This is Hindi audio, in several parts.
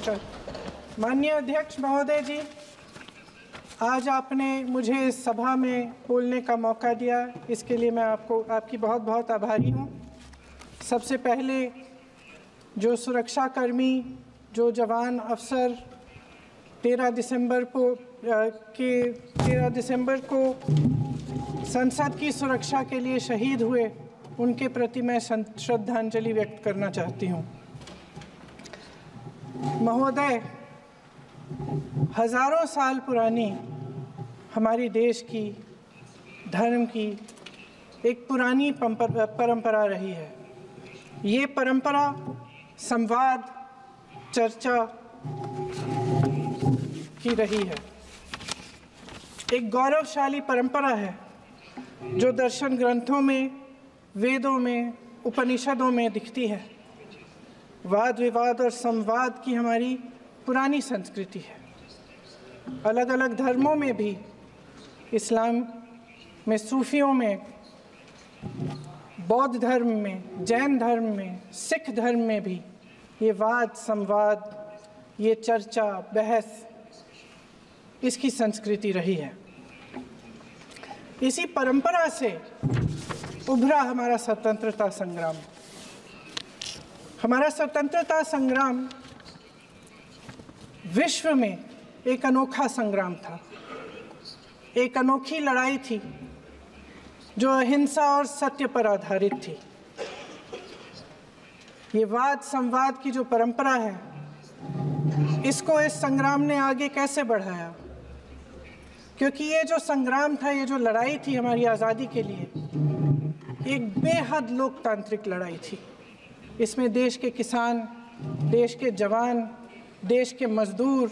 नमस्कार। माननीय अध्यक्ष महोदय जी, आज आपने मुझे इस सभा में बोलने का मौका दिया, इसके लिए मैं आपकी बहुत बहुत आभारी हूँ। सबसे पहले जो सुरक्षाकर्मी, जो जवान अफसर 13 दिसंबर को संसद की सुरक्षा के लिए शहीद हुए, उनके प्रति मैं श्रद्धांजलि व्यक्त करना चाहती हूँ। महोदय, हजारों साल पुरानी हमारी देश की, धर्म की एक पुरानी परंपरा रही है। ये परंपरा संवाद, चर्चा की रही है। एक गौरवशाली परंपरा है जो दर्शन ग्रंथों में, वेदों में, उपनिषदों में दिखती है। वाद विवाद और संवाद की हमारी पुरानी संस्कृति है। अलग अलग धर्मों में भी, इस्लाम में, सूफियों में, बौद्ध धर्म में, जैन धर्म में, सिख धर्म में भी ये वाद संवाद, ये चर्चा बहस, इसकी संस्कृति रही है। इसी परंपरा से उभरा हमारा स्वतंत्रता संग्राम। हमारा स्वतंत्रता संग्राम विश्व में एक अनोखा संग्राम था, एक अनोखी लड़ाई थी जो अहिंसा और सत्य पर आधारित थी। ये वाद संवाद की जो परंपरा है, इसको इस संग्राम ने आगे कैसे बढ़ाया? क्योंकि ये जो संग्राम था, ये जो लड़ाई थी हमारी आज़ादी के लिए, एक बेहद लोकतांत्रिक लड़ाई थी। इसमें देश के किसान, देश के जवान, देश के मजदूर,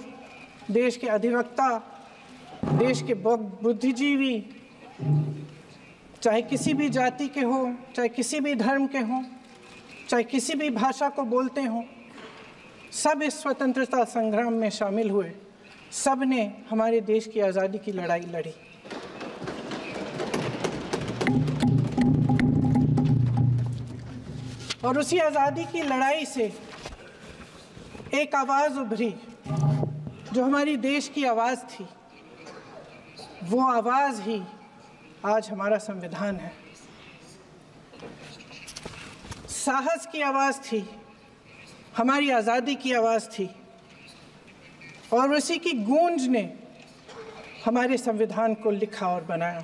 देश के अधिवक्ता, देश के बुद्धिजीवी, चाहे किसी भी जाति के हों, चाहे किसी भी धर्म के हों, चाहे किसी भी भाषा को बोलते हों, सब इस स्वतंत्रता संग्राम में शामिल हुए। सब ने हमारे देश की आज़ादी की लड़ाई लड़ी। और उसी आज़ादी की लड़ाई से एक आवाज़ उभरी जो हमारी देश की आवाज़ थी। वो आवाज़ ही आज हमारा संविधान है। साहस की आवाज़ थी, हमारी आज़ादी की आवाज़ थी, और उसी की गूंज ने हमारे संविधान को लिखा और बनाया।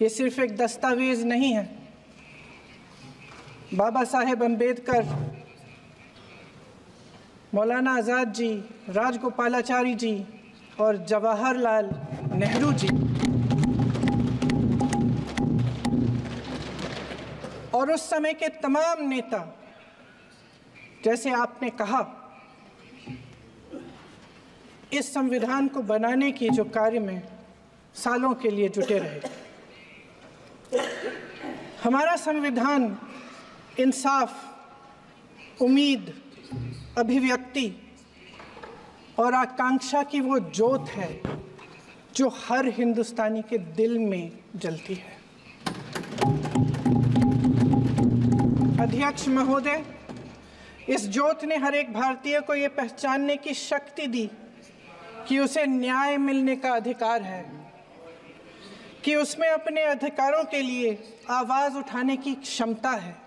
ये सिर्फ एक दस्तावेज़ नहीं है। बाबा साहेब अम्बेडकर, मौलाना आज़ाद जी, राजगोपालाचारी जी और जवाहरलाल नेहरू जी और उस समय के तमाम नेता, जैसे आपने कहा, इस संविधान को बनाने की जो कार्य में सालों के लिए जुटे रहे। हमारा संविधान इंसाफ, उम्मीद, अभिव्यक्ति और आकांक्षा की वो ज्योत है जो हर हिंदुस्तानी के दिल में जलती है। अध्यक्ष महोदय, इस ज्योत ने हर एक भारतीय को ये पहचानने की शक्ति दी कि उसे न्याय मिलने का अधिकार है, कि उसमें अपने अधिकारों के लिए आवाज़ उठाने की क्षमता है,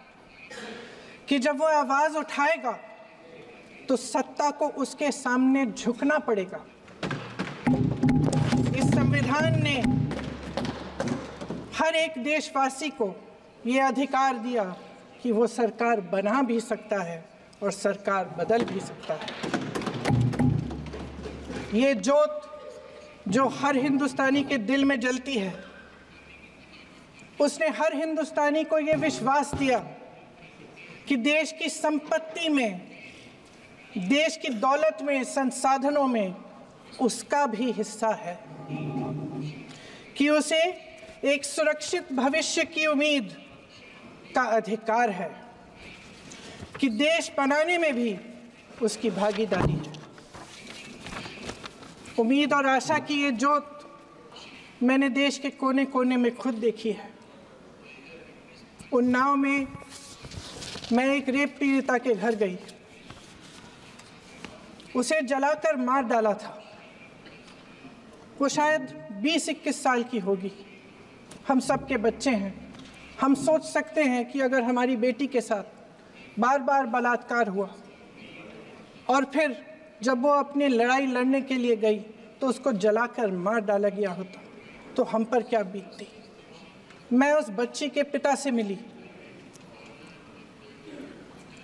कि जब वो आवाज़ उठाएगा तो सत्ता को उसके सामने झुकना पड़ेगा। इस संविधान ने हर एक देशवासी को ये अधिकार दिया कि वो सरकार बना भी सकता है और सरकार बदल भी सकता है। ये ज्योत जो हर हिंदुस्तानी के दिल में जलती है, उसने हर हिंदुस्तानी को ये विश्वास दिया कि देश की संपत्ति में, देश की दौलत में, संसाधनों में उसका भी हिस्सा है, कि उसे एक सुरक्षित भविष्य की उम्मीद का अधिकार है, कि देश बनाने में भी उसकी भागीदारी है। उम्मीद और आशा की ये ज्योत मैंने देश के कोने कोने में खुद देखी है। उन्नाव में मैं एक रेप पीड़िता के घर गई। उसे जलाकर मार डाला था। वो शायद 20-21 साल की होगी। हम सब के बच्चे हैं। हम सोच सकते हैं कि अगर हमारी बेटी के साथ बार बार बलात्कार हुआ और फिर जब वो अपनी लड़ाई लड़ने के लिए गई तो उसको जलाकर मार डाला गया होता तो हम पर क्या बीतती। मैं उस बच्ची के पिता से मिली।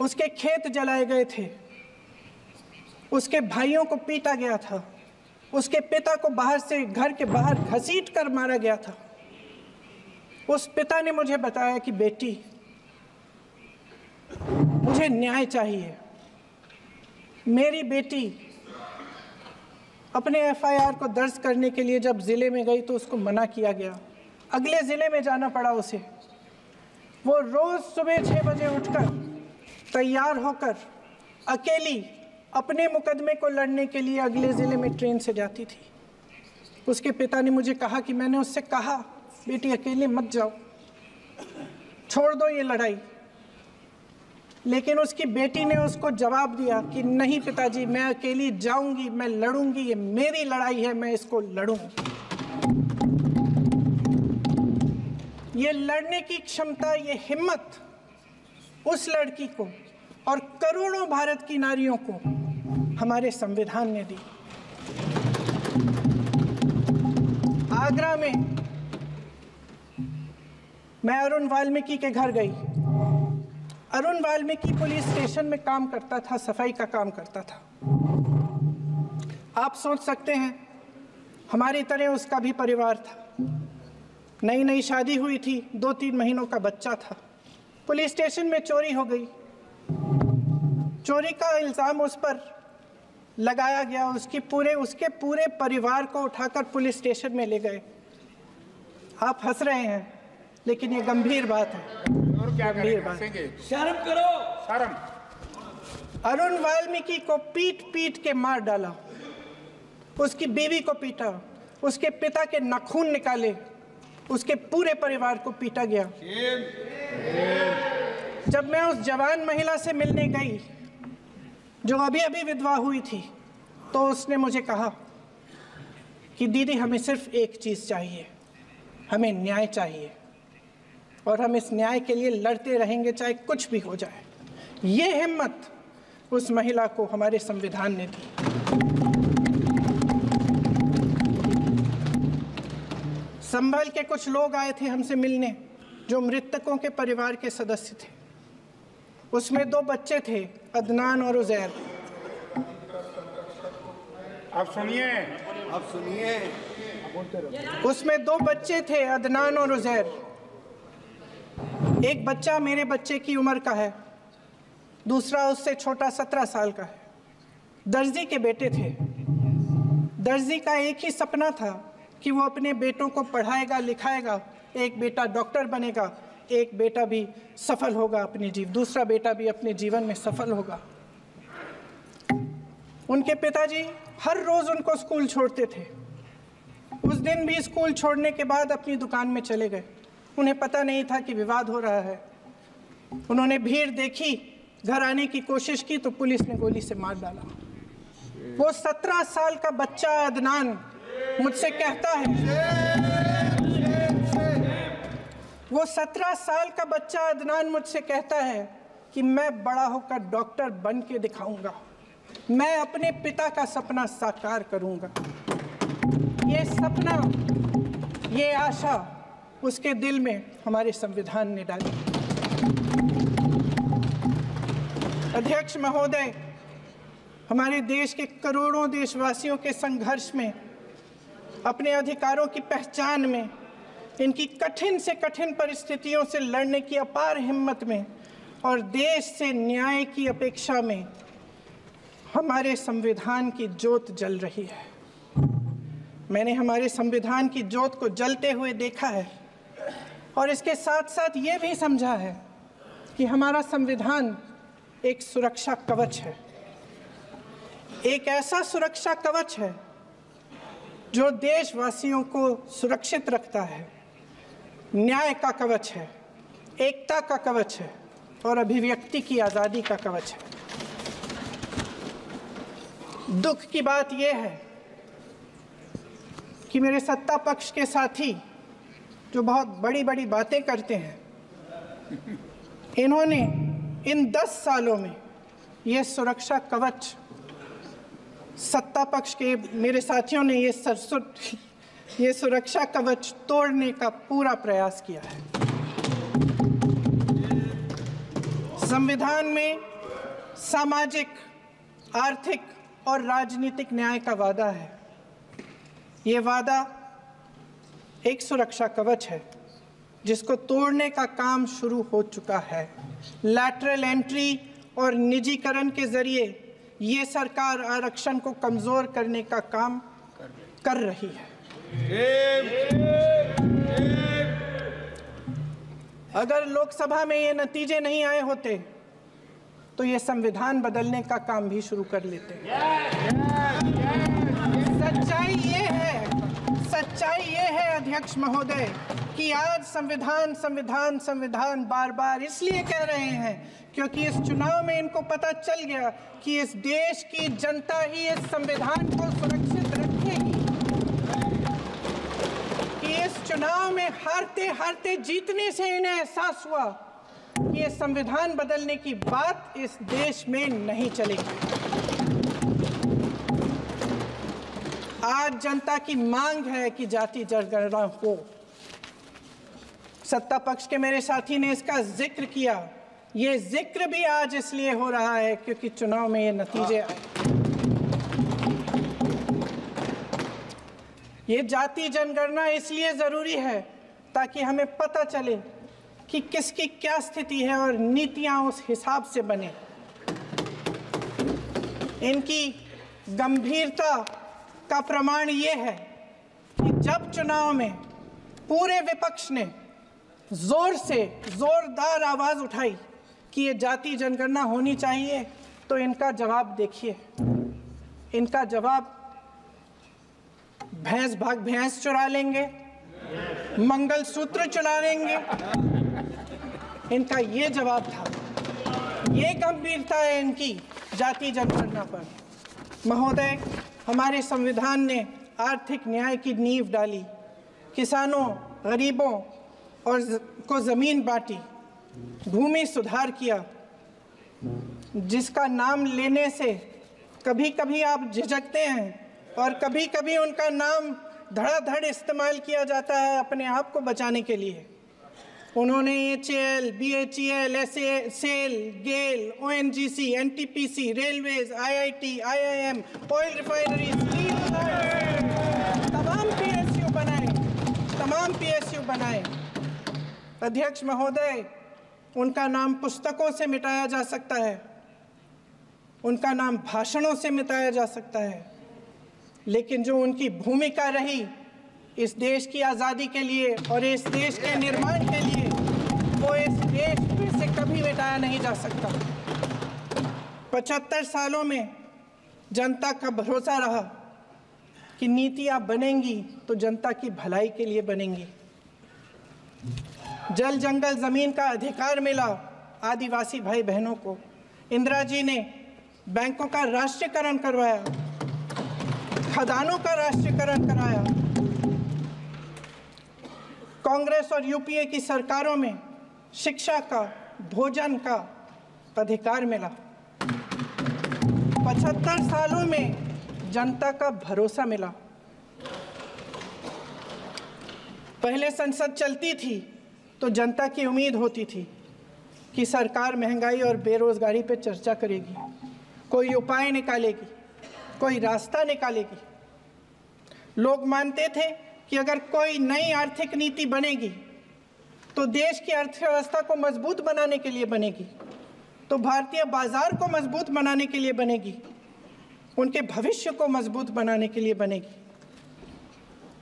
उसके खेत जलाए गए थे, उसके भाइयों को पीटा गया था, उसके पिता को बाहर से घर के बाहर घसीट कर मारा गया था। उस पिता ने मुझे बताया कि बेटी, मुझे न्याय चाहिए। मेरी बेटी अपने एफआईआर को दर्ज करने के लिए जब ज़िले में गई तो उसको मना किया गया। अगले ज़िले में जाना पड़ा उसे। वो रोज़ सुबह 6 बजे उठकर तैयार होकर अकेली अपने मुकदमे को लड़ने के लिए अगले ज़िले में ट्रेन से जाती थी। उसके पिता ने मुझे कहा कि मैंने उससे कहा, बेटी अकेले मत जाओ, छोड़ दो ये लड़ाई। लेकिन उसकी बेटी ने उसको जवाब दिया कि नहीं पिताजी, मैं अकेली जाऊंगी, मैं लड़ूंगी, ये मेरी लड़ाई है, मैं इसको लड़ूंगी। ये लड़ने की क्षमता, ये हिम्मत उस लड़की को और करोड़ों भारत की नारियों को हमारे संविधान ने दी। आगरा में मैं अरुण वाल्मीकि के घर गई। अरुण वाल्मीकि पुलिस स्टेशन में काम करता था, सफाई का काम करता था। आप सोच सकते हैं हमारी तरह उसका भी परिवार था। नई नई शादी हुई थी, 2-3 महीनों का बच्चा था। पुलिस स्टेशन में चोरी हो गई। चोरी का इल्ज़ाम उस पर लगाया गया। उसके पूरे परिवार को उठाकर पुलिस स्टेशन में ले गए। आप हंस रहे हैं, लेकिन ये गंभीर बात है। और क्या करेंगे? शर्म करो। शर्म। अरुण वाल्मीकि को पीट पीट के मार डाला, उसकी बीवी को पीटा, उसके पिता के नाखून निकाले, उसके पूरे परिवार को पीटा गया। जब मैं उस जवान महिला से मिलने गई जो अभी अभी विधवा हुई थी, तो उसने मुझे कहा कि दीदी, हमें सिर्फ एक चीज़ चाहिए, हमें न्याय चाहिए और हम इस न्याय के लिए लड़ते रहेंगे, चाहे कुछ भी हो जाए। ये हिम्मत उस महिला को हमारे संविधान ने दी। संभल के कुछ लोग आए थे हमसे मिलने जो मृतकों के परिवार के सदस्य थे। उसमें 2 बच्चे थे, अदनान और उज़ैर। अब सुनिए। उसमें 2 बच्चे थे, अदनान और उज़ैर। एक बच्चा मेरे बच्चे की उम्र का है, दूसरा उससे छोटा 17 साल का है। दर्जी के बेटे थे। दर्जी का एक ही सपना था कि वो अपने बेटों को पढ़ाएगा, लिखाएगा। एक बेटा डॉक्टर बनेगा, एक बेटा भी सफल होगा दूसरा बेटा भी अपने जीवन में सफल होगा। उनके पिताजी हर रोज़ उनको स्कूल छोड़ते थे। उस दिन भी स्कूल छोड़ने के बाद अपनी दुकान में चले गए। उन्हें पता नहीं था कि विवाद हो रहा है। उन्होंने भीड़ देखी, घर आने की कोशिश की तो पुलिस ने गोली से मार डाला। वो 17 साल का बच्चा अदनान मुझसे कहता है, वो 17 साल का बच्चा अदनान मुझसे कहता है कि मैं बड़ा होकर डॉक्टर बन के दिखाऊंगा, मैं अपने पिता का सपना साकार करूंगा। ये सपना, ये आशा उसके दिल में हमारे संविधान ने डाली। अध्यक्ष महोदय, हमारे देश के करोड़ों देशवासियों के संघर्ष में, अपने अधिकारों की पहचान में, इनकी कठिन से कठिन परिस्थितियों से लड़ने की अपार हिम्मत में और देश से न्याय की अपेक्षा में हमारे संविधान की ज्योत जल रही है। मैंने हमारे संविधान की ज्योत को जलते हुए देखा है और इसके साथ साथ ये भी समझा है कि हमारा संविधान एक सुरक्षा कवच है। एक ऐसा सुरक्षा कवच है जो देशवासियों को सुरक्षित रखता है, न्याय का कवच है, एकता का कवच है और अभिव्यक्ति की आज़ादी का कवच है। दुख की बात यह है कि मेरे सत्ता पक्ष के साथी जो बहुत बड़ी बड़ी बातें करते हैं, इन्होंने इन 10 सालों में ये सुरक्षा कवच, सत्ता पक्ष के मेरे साथियों ने ये सुरक्षा कवच तोड़ने का पूरा प्रयास किया है। संविधान में सामाजिक, आर्थिक और राजनीतिक न्याय का वादा है। ये वादा एक सुरक्षा कवच है जिसको तोड़ने का काम शुरू हो चुका है। लैटरल एंट्री और निजीकरण के जरिए ये सरकार आरक्षण को कमजोर करने का काम कर रही है। अगर लोकसभा में ये नतीजे नहीं आए होते तो ये संविधान बदलने का काम भी शुरू कर लेते। सच्चाई ये है अध्यक्ष महोदय कि आज संविधान बार बार इसलिए कह रहे हैं क्योंकि इस चुनाव में इनको पता चल गया कि इस देश की जनता ही इस संविधान को सुरक्षित रखेगी, कि इस चुनाव में हारते हारते जीतने से इन्हें एहसास हुआ कि ये संविधान बदलने की बात इस देश में नहीं चलेगी। आज जनता की मांग है कि जाति जनगणना हो। सत्ता पक्ष के मेरे साथी ने इसका जिक्र किया। ये जिक्र भी आज इसलिए हो रहा है क्योंकि चुनाव में ये नतीजे आए। ये जाति जनगणना इसलिए जरूरी है ताकि हमें पता चले कि किसकी क्या स्थिति है और नीतियां उस हिसाब से बने। इनकी गंभीरता का प्रमाण ये है कि जब चुनाव में पूरे विपक्ष ने जोरदार आवाज उठाई कि ये जाति जनगणना होनी चाहिए, तो इनका जवाब देखिए। इनका जवाब भैंस भाग भैंस चुरा लेंगे, मंगलसूत्र चुरा लेंगे, इनका ये जवाब था। ये गंभीरता है इनकी जाति जनगणना पर। महोदय, हमारे संविधान ने आर्थिक न्याय की नींव डाली, किसानों, गरीबों और को जमीन बांटी, भूमि सुधार किया, जिसका नाम लेने से कभी कभी आप झिझकते हैं और कभी कभी उनका नाम धड़ाधड़ इस्तेमाल किया जाता है अपने आप को बचाने के लिए। उन्होंने HAL, BHEL, SAIL, GAIL, ONGC, NTPC, railways, IIT, IIM, oil refineries, तमाम PSU बनाए। अध्यक्ष महोदय, उनका नाम पुस्तकों से मिटाया जा सकता है, उनका नाम भाषणों से मिटाया जा सकता है, लेकिन जो उनकी भूमिका रही इस देश की आज़ादी के लिए और इस देश के निर्माण के लिए, वो इस देश में से कभी मिटाया नहीं जा सकता। 75 सालों में जनता का भरोसा रहा कि नीतियां बनेंगी तो जनता की भलाई के लिए बनेंगी। जल जंगल जमीन का अधिकार मिला आदिवासी भाई बहनों को। इंदिरा जी ने बैंकों का राष्ट्रीयकरण करवाया, खदानों का राष्ट्रीयकरण कराया। कांग्रेस और यूपीए की सरकारों में शिक्षा का, भोजन का अधिकार मिला। 75 सालों में जनता का भरोसा मिला। पहले संसद चलती थी तो जनता की उम्मीद होती थी कि सरकार महंगाई और बेरोजगारी पर चर्चा करेगी, कोई उपाय निकालेगी, कोई रास्ता निकालेगी। लोग मानते थे कि अगर कोई नई आर्थिक नीति बनेगी तो देश की अर्थव्यवस्था को मजबूत बनाने के लिए बनेगी, तो भारतीय बाजार को मजबूत बनाने के लिए बनेगी, उनके भविष्य को मजबूत बनाने के लिए बनेगी।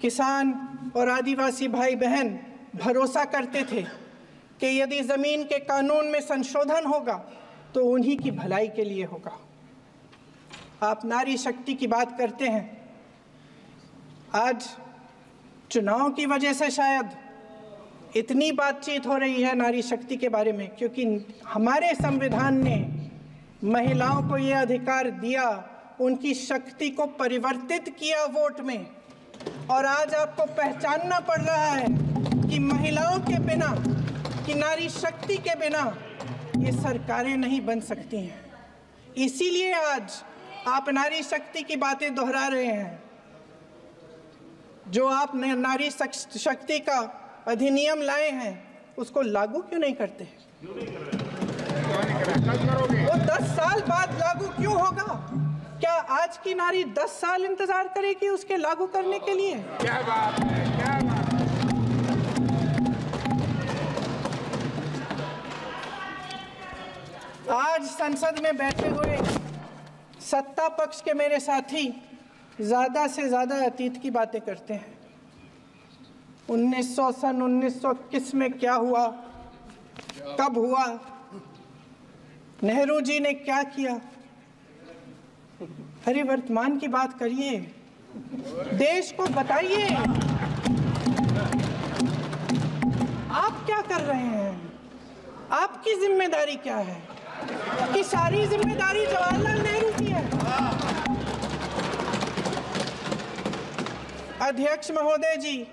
किसान और आदिवासी भाई बहन भरोसा करते थे कि यदि ज़मीन के कानून में संशोधन होगा तो उन्हीं की भलाई के लिए होगा। आप नारी शक्ति की बात करते हैं। आज चुनाव की वजह से शायद इतनी बातचीत हो रही है नारी शक्ति के बारे में, क्योंकि हमारे संविधान ने महिलाओं को ये अधिकार दिया, उनकी शक्ति को परिवर्तित किया वोट में, और आज आपको पहचानना पड़ रहा है कि महिलाओं के बिना, कि नारी शक्ति के बिना ये सरकारें नहीं बन सकती हैं। इसीलिए आज आप नारी शक्ति की बातें दोहरा रहे हैं। जो आप नारी शक्ति का अधिनियम लाए हैं उसको लागू क्यों नहीं करते? वो 10 साल बाद लागू क्यों होगा? क्या आज की नारी 10 साल इंतजार करेगी उसके लागू करने के लिए? क्या बात है, क्या बात है। आज संसद में बैठे हुए सत्ता पक्ष के मेरे साथी ज्यादा से ज्यादा अतीत की बातें करते हैं। 1921 में क्या हुआ, कब हुआ, नेहरू जी ने क्या किया। अरे वर्तमान की बात करिए, देश को बताइए आप क्या कर रहे हैं, आपकी जिम्मेदारी क्या है? कि सारी जिम्मेदारी जवाहरलाल नेहरू की है। अध्यक्ष महोदय जी,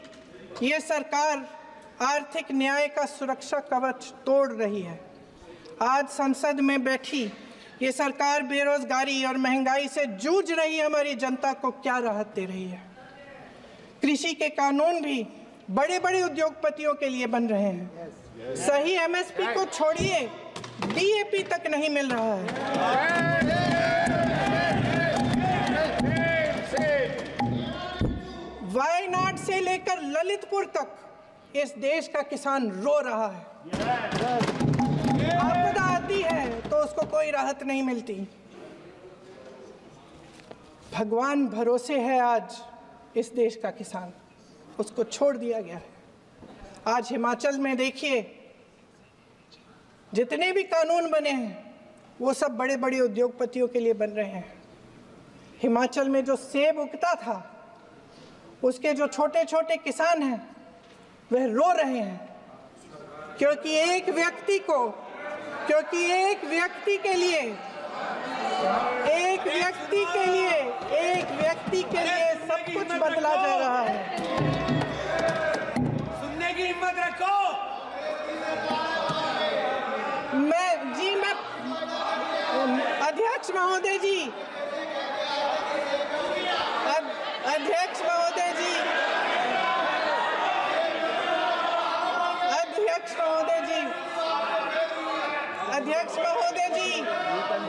ये सरकार आर्थिक न्याय का सुरक्षा कवच तोड़ रही है। आज संसद में बैठी ये सरकार बेरोजगारी और महंगाई से जूझ रही हमारी जनता को क्या राहत दे रही है? कृषि के कानून भी बड़े बड़े उद्योगपतियों के लिए बन रहे हैं। सही एमएसपी को छोड़िए, डीएपी तक नहीं मिल रहा है। वायनाड से लेकर ललितपुर तक इस देश का किसान रो रहा है। आपदा आती है तो उसको कोई राहत नहीं मिलती। भगवान भरोसे है आज इस देश का किसान, उसको छोड़ दिया गया है। आज हिमाचल में देखिए, जितने भी कानून बने हैं वो सब बड़े बड़े उद्योगपतियों के लिए बन रहे हैं। हिमाचल में जो सेब उगता था उसके जो छोटे छोटे किसान हैं वह रो रहे हैं, क्योंकि एक व्यक्ति के लिए सब कुछ बदला जा रहा है। सुनने की हिम्मत रखो। अध्यक्ष महोदय जी,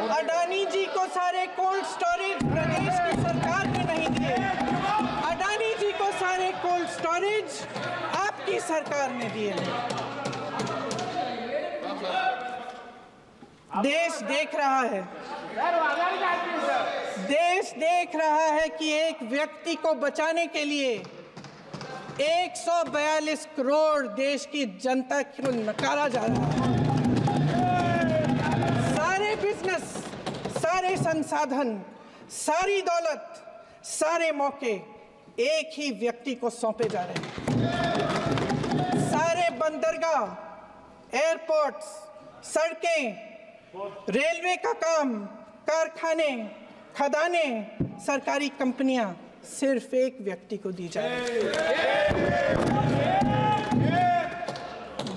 अडानी जी को सारे कोल्ड स्टोरेज प्रदेश की सरकार ने नहीं दिए। अडानी जी को सारे कोल्ड स्टोरेज आपकी सरकार ने दिए। देश देख रहा है कि एक व्यक्ति को बचाने के लिए 142 करोड़ देश की जनता को नकारा जा रहा है। सारे बिजनेस, सारे संसाधन, सारी दौलत, सारे मौके एक ही व्यक्ति को सौंपे जा रहे हैं। सारे बंदरगाह, एयरपोर्ट्स, सड़कें, रेलवे का काम, कारखाने, खदानें, सरकारी कंपनियां सिर्फ एक व्यक्ति को दी जा रही है।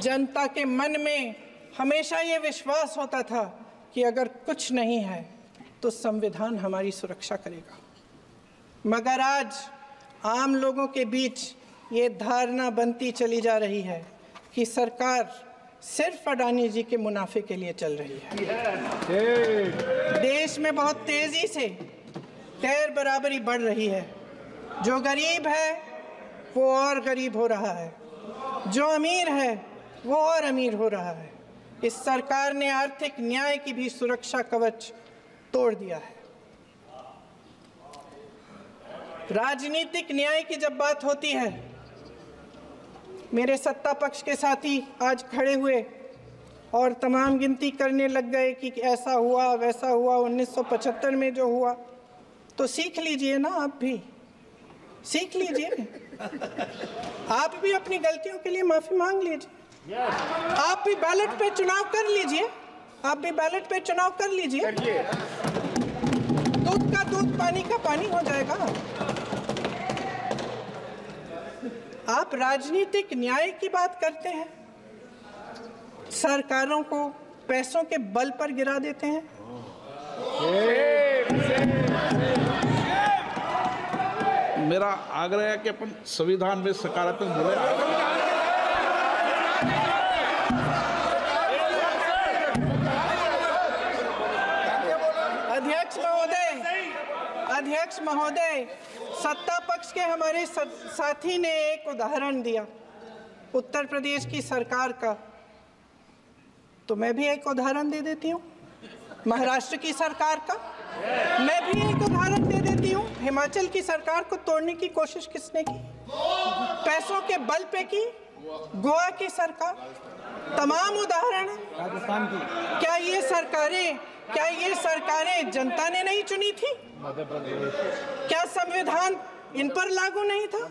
जनता के मन में हमेशा ये विश्वास होता था कि अगर कुछ नहीं है तो संविधान हमारी सुरक्षा करेगा, मगर आज आम लोगों के बीच ये धारणा बनती चली जा रही है कि सरकार सिर्फ अडानी जी के मुनाफे के लिए चल रही है। देश में बहुत तेजी से गैर बराबरी बढ़ रही है। जो गरीब है वो और गरीब हो रहा है, जो अमीर है वो और अमीर हो रहा है। इस सरकार ने आर्थिक न्याय की भी सुरक्षा कवच तोड़ दिया है। राजनीतिक न्याय की जब बात होती है, मेरे सत्ता पक्ष के साथी आज खड़े हुए और तमाम गिनती करने लग गए कि ऐसा हुआ वैसा हुआ, 1975 में जो हुआ। तो सीख लीजिए ना, आप भी सीख लीजिए। आप भी अपनी गलतियों के लिए माफी मांग लीजिए। आप भी बैलेट पे चुनाव कर लीजिए। दूध का दूध, पानी का पानी हो जाएगा। आप राजनीतिक न्याय की बात करते हैं, सरकारों को पैसों के बल पर गिरा देते हैं। मेरा आग्रह है कि अपन संविधान में सकारात्मक बोले। अध्यक्ष महोदय, सत्ता पक्ष के हमारे साथी ने एक उदाहरण दिया उत्तर प्रदेश की सरकार का, तो मैं भी एक उदाहरण दे देती हूँ महाराष्ट्र की सरकार का। मैं भी एक उदाहरण दे देती हूँ हिमाचल की सरकार को तोड़ने की कोशिश किसने की, पैसों के बल पे की, गोवा की सरकार। तमाम उदाहरण है। राजस्थान की क्या ये सरकारें जनता ने नहीं चुनी थी? क्या संविधान इन पर लागू नहीं था?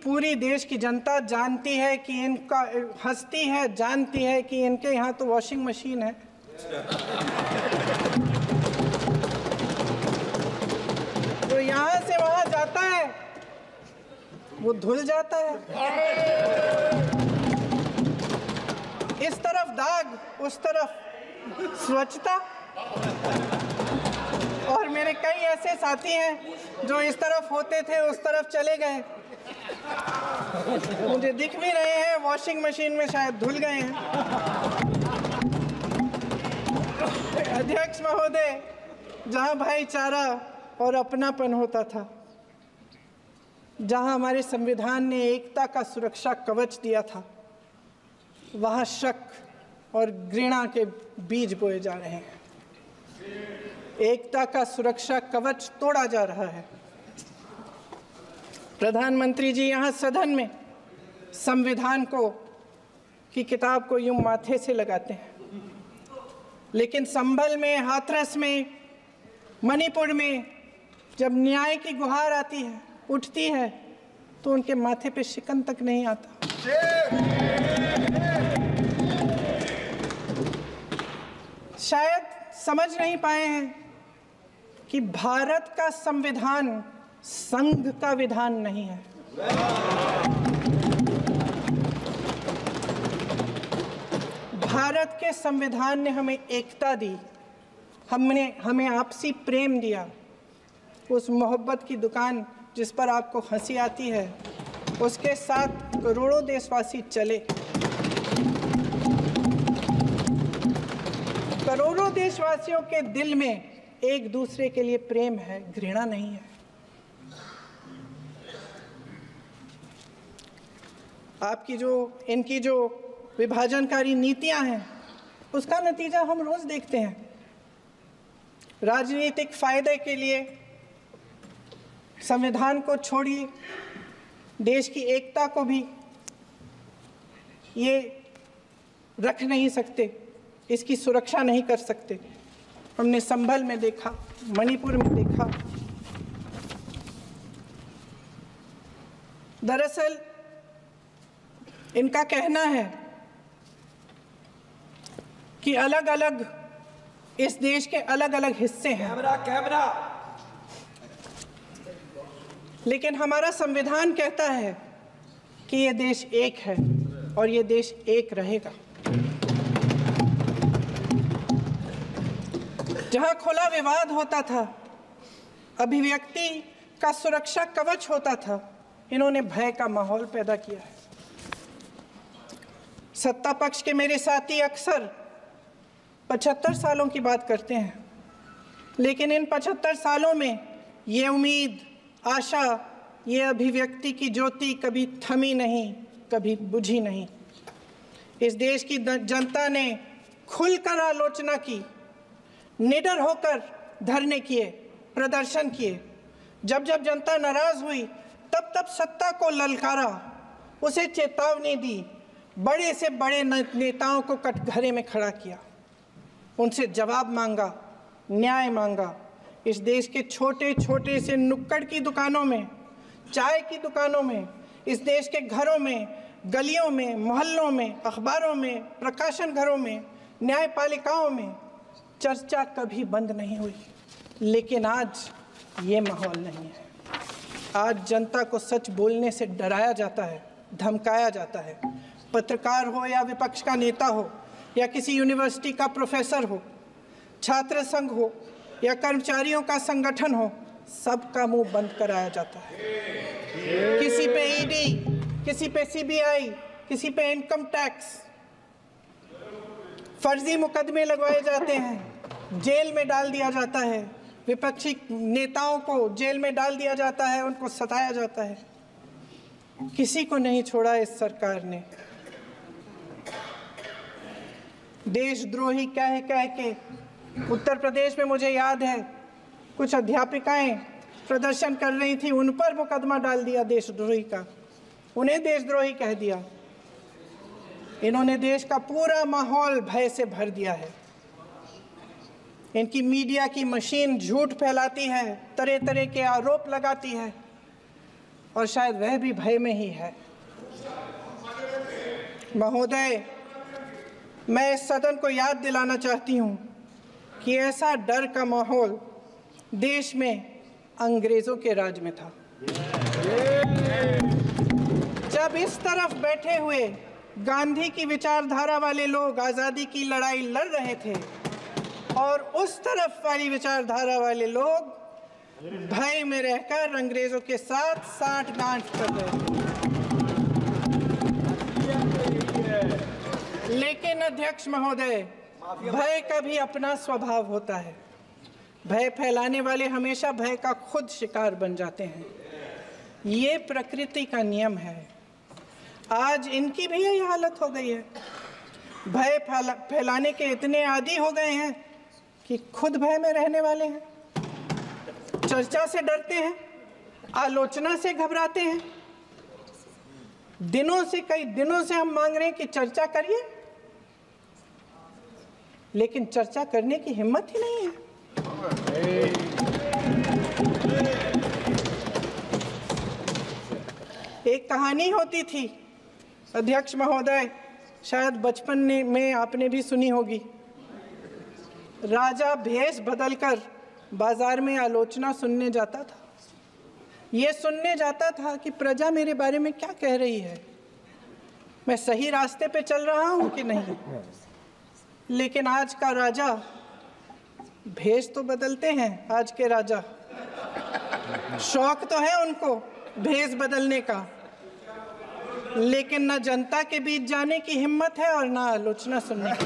पूरी देश की जनता जानती है कि इनका हंसती है, जानती है कि इनके यहाँ तो वॉशिंग मशीन है। तो यहाँ से वहाँ जाता है, वो धुल जाता है। इस तरफ दाग, उस तरफ स्वच्छता। और मेरे कई ऐसे साथी हैं जो इस तरफ होते थे उस तरफ चले गए, मुझे दिख भी रहे हैं, वॉशिंग मशीन में शायद धुल गए हैं। अध्यक्ष महोदय, जहां भाईचारा और अपनापन होता था, जहां हमारे संविधान ने एकता का सुरक्षा कवच दिया था, वहां शक और घृणा के बीज बोए जा रहे हैं। एकता का सुरक्षा कवच तोड़ा जा रहा है। प्रधानमंत्री जी यहाँ सदन में संविधान की किताब को यूं माथे से लगाते हैं, लेकिन संभल में, हाथरस में, मणिपुर में जब न्याय की गुहार आती है, उठती है, तो उनके माथे पे शिकन तक नहीं आता। शायद समझ नहीं पाए हैं कि भारत का संविधान संघ का विधान नहीं है। भारत के संविधान ने हमें एकता दी, हमें आपसी प्रेम दिया। उस मोहब्बत की दुकान जिस पर आपको हंसी आती है, उसके साथ करोड़ों देशवासी चले। करोड़ों देशवासियों के दिल में एक दूसरे के लिए प्रेम है, घृणा नहीं है। इनकी जो विभाजनकारी नीतियां हैं, उसका नतीजा हम रोज देखते हैं। राजनीतिक फायदे के लिए संविधान को छोड़िए, देश की एकता को भी ये रख नहीं सकते, इसकी सुरक्षा नहीं कर सकते। हमने संभल में देखा, मणिपुर में देखा। दरअसल इनका कहना है कि अलग अलग इस देश के अलग अलग हिस्से हैं। कैमरा। लेकिन हमारा संविधान कहता है कि ये देश एक है और ये देश एक रहेगा। जहां खुला विवाद होता था, अभिव्यक्ति का सुरक्षा कवच होता था, इन्होंने भय का माहौल पैदा किया है। सत्ता पक्ष के मेरे साथी अक्सर 75 सालों की बात करते हैं, लेकिन इन 75 सालों में ये उम्मीद, आशा, ये अभिव्यक्ति की ज्योति कभी थमी नहीं, कभी बुझी नहीं। इस देश की जनता ने खुलकर आलोचना की, निडर होकर धरने किए, प्रदर्शन किए। जब जब जनता नाराज हुई, तब तब सत्ता को ललकारा, उसे चेतावनी दी, बड़े से बड़े नेताओं को कटघरे में खड़ा किया, उनसे जवाब मांगा, न्याय मांगा। इस देश के छोटे छोटे से नुक्कड़ की दुकानों में, चाय की दुकानों में, इस देश के घरों में, गलियों में, मोहल्लों में, अखबारों में, प्रकाशन घरों में न्यायपालिकाओं में चर्चा कभी बंद नहीं हुई। लेकिन आज ये माहौल नहीं है। आज जनता को सच बोलने से डराया जाता है, धमकाया जाता है। पत्रकार हो या विपक्ष का नेता हो या किसी यूनिवर्सिटी का प्रोफेसर हो, छात्र संघ हो या कर्मचारियों का संगठन हो, सबका मुंह बंद कराया जाता है। किसी पे ईडी, किसी पे सीबीआई, किसी पे इनकम टैक्स, फर्जी मुकदमे लगवाए जाते हैं, जेल में डाल दिया जाता है। विपक्षी नेताओं को जेल में डाल दिया जाता है, उनको सताया जाता है। किसी को नहीं छोड़ा इस सरकार ने। देशद्रोही कह के उत्तर प्रदेश में मुझे याद है कुछ अध्यापिकाएं प्रदर्शन कर रही थी, उन पर मुकदमा डाल दिया देशद्रोही का, उन्हें देशद्रोही कह दिया। इन्होंने देश का पूरा माहौल भय से भर दिया है। इनकी मीडिया की मशीन झूठ फैलाती है, तरह तरह के आरोप लगाती है, और शायद वह भी भय में ही है। महोदय, मैं इस सदन को याद दिलाना चाहती हूँ कि ऐसा डर का माहौल देश में अंग्रेजों के राज में था। जब इस तरफ बैठे हुए गांधी की विचारधारा वाले लोग आज़ादी की लड़ाई लड़ रहे थे और उस तरफ वाली विचारधारा वाले लोग भय में रहकर अंग्रेजों के साथ साठ-गांठ कर रहे थे। लेकिन अध्यक्ष महोदय, भय का भी अपना स्वभाव होता है। भय फैलाने वाले हमेशा भय का खुद शिकार बन जाते हैं। ये प्रकृति का नियम है। आज इनकी भी यही हालत हो गई है। भय फैलाने के इतने आदी हो गए हैं कि खुद भय में रहने वाले हैं, चर्चा से डरते हैं, आलोचना से घबराते हैं। कई दिनों से हम मांग रहे हैं कि चर्चा करिए, लेकिन चर्चा करने की हिम्मत ही नहीं है। एक कहानी होती थी अध्यक्ष महोदय, शायद बचपन में आपने भी सुनी होगी। राजा भेष बदलकर बाजार में आलोचना सुनने जाता था। ये सुनने जाता था कि प्रजा मेरे बारे में क्या कह रही है, मैं सही रास्ते पे चल रहा हूँ कि नहीं। लेकिन आज का राजा, भेष तो बदलते हैं आज के राजा, शौक तो है उनको भेष बदलने का, लेकिन न जनता के बीच जाने की हिम्मत है और न आलोचना सुनने की।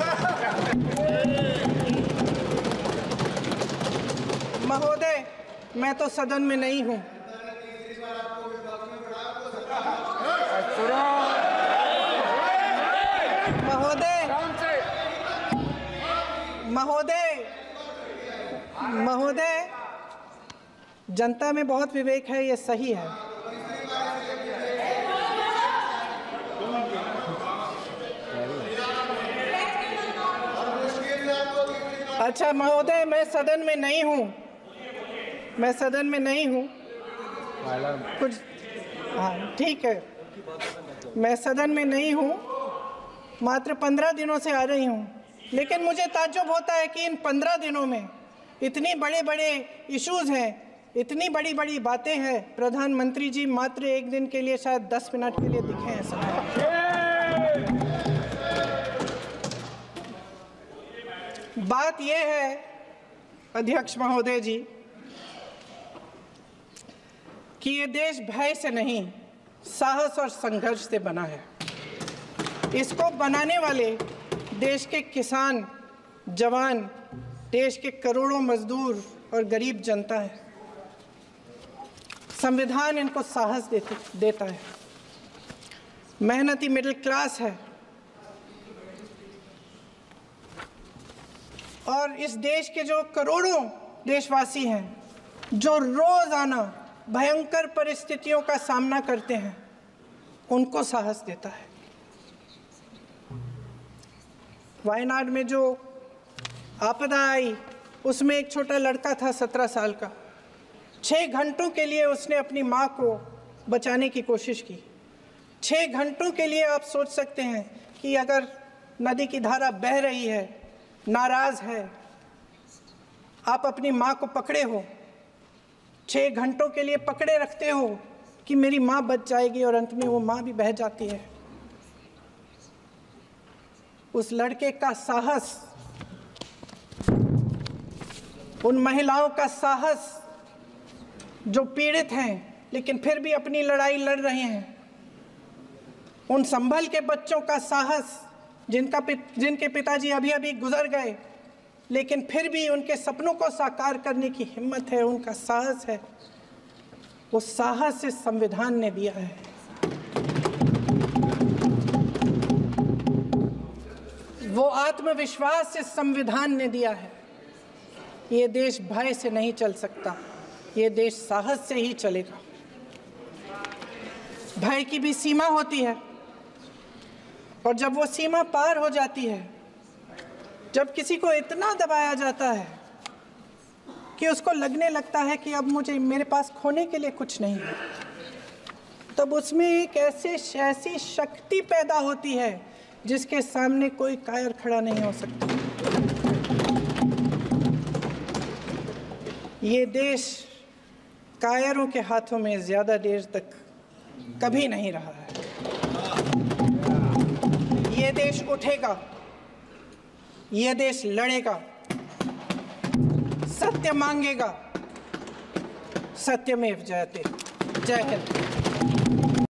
महोदय, मैं तो सदन में नहीं हूं। महोदय, जनता में बहुत विवेक है, ये सही है। अच्छा महोदय, मैं सदन में नहीं हूँ, कुछ हाँ ठीक है, मैं सदन में नहीं हूँ, मात्र 15 दिनों से आ रही हूँ। लेकिन मुझे ताज्जुब होता है कि इन 15 दिनों में इतनी बड़े इश्यूज़ हैं, इतनी बड़ी बातें हैं, प्रधानमंत्री जी मात्र एक दिन के लिए, शायद 10 मिनट के लिए दिखे हैं सब। बात यह है अध्यक्ष महोदय जी कि ये देश भय से नहीं, साहस और संघर्ष से बना है। इसको बनाने वाले देश के किसान, जवान, देश के करोड़ों मजदूर और गरीब जनता है। संविधान इनको साहस देता है। मेहनती मिडिल क्लास है और इस देश के जो करोड़ों देशवासी हैं, जो रोजाना भयंकर परिस्थितियों का सामना करते हैं, उनको साहस देता है। वायनाड में जो आपदा आई, उसमें एक छोटा लड़का था 17 साल का। 6 घंटों के लिए उसने अपनी माँ को बचाने की कोशिश की। 6 घंटों के लिए आप सोच सकते हैं कि अगर नदी की धारा बह रही है नाराज है। आप अपनी माँ को पकड़े हो, 6 घंटों के लिए पकड़े रखते हो कि मेरी माँ बच जाएगी, और अंत में वो माँ भी बह जाती है। उस लड़के का साहस, उन महिलाओं का साहस जो पीड़ित हैं लेकिन फिर भी अपनी लड़ाई लड़ रहे हैं, उन संभल के बच्चों का साहस जिनके पिताजी अभी अभी गुजर गए लेकिन फिर भी उनके सपनों को साकार करने की हिम्मत है, उनका साहस है। वो साहस इस संविधान ने दिया है। वो आत्मविश्वास इस संविधान ने दिया है। ये देश भय से नहीं चल सकता, ये देश साहस से ही चलेगा। भय की भी सीमा होती है, और जब वो सीमा पार हो जाती है, जब किसी को इतना दबाया जाता है कि उसको लगने लगता है कि अब मेरे पास खोने के लिए कुछ नहीं है, तब उसमें एक ऐसी शक्ति पैदा होती है जिसके सामने कोई कायर खड़ा नहीं हो सकता। ये देश कायरों के हाथों में ज़्यादा देर तक कभी नहीं रहा है। ये देश उठेगा, ये देश लड़ेगा, सत्य मांगेगा। सत्यमेव जयते। जय हिंद।